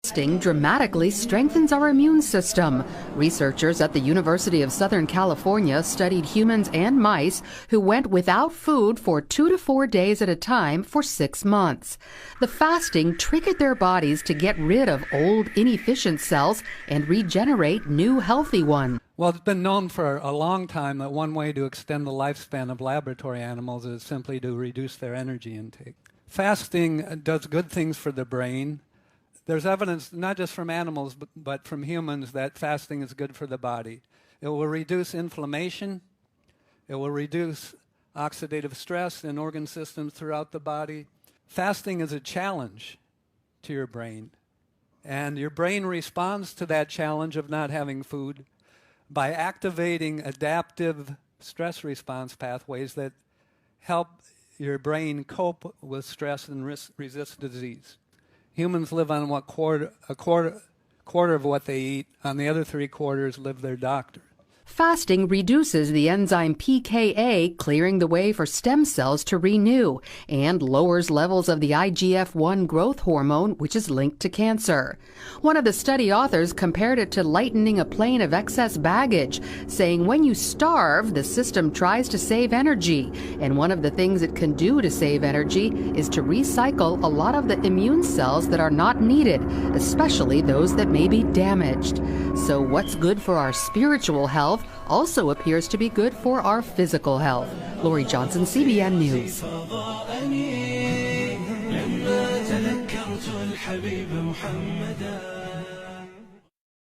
Fasting dramatically strengthens our immune system. Researchers at the University of Southern California studied humans and mice who went without food for 2 to 4 days at a time for 6 months. The fasting triggered their bodies to get rid of old, inefficient cells and regenerate new, healthy ones. Well, it's been known for a long time that one way to extend the lifespan of laboratory animals is simply to reduce their energy intake. Fasting does good things for the brain. There's evidence, not just from animals, but from humans, that fasting is good for the body. It will reduce inflammation. It will reduce oxidative stress in organ systems throughout the body. Fasting is a challenge to your brain. And your brain responds to that challenge of not having food by activating adaptive stress response pathways that help your brain cope with stress and resist disease. Humans live on a quarter of what they eat. On the other 3 quarters live their doctor. Fasting reduces the enzyme pKa, clearing the way for stem cells to renew, and lowers levels of the IGF-1 growth hormone, which is linked to cancer. One of the study authors compared it to lightening a plane of excess baggage, saying when you starve, the system tries to save energy, and one of the things it can do to save energy is to recycle a lot of the immune cells that are not needed, especially those that may be damaged. So what's good for our spiritual health also appears to be good for our physical health. Lori Johnson, CBN News.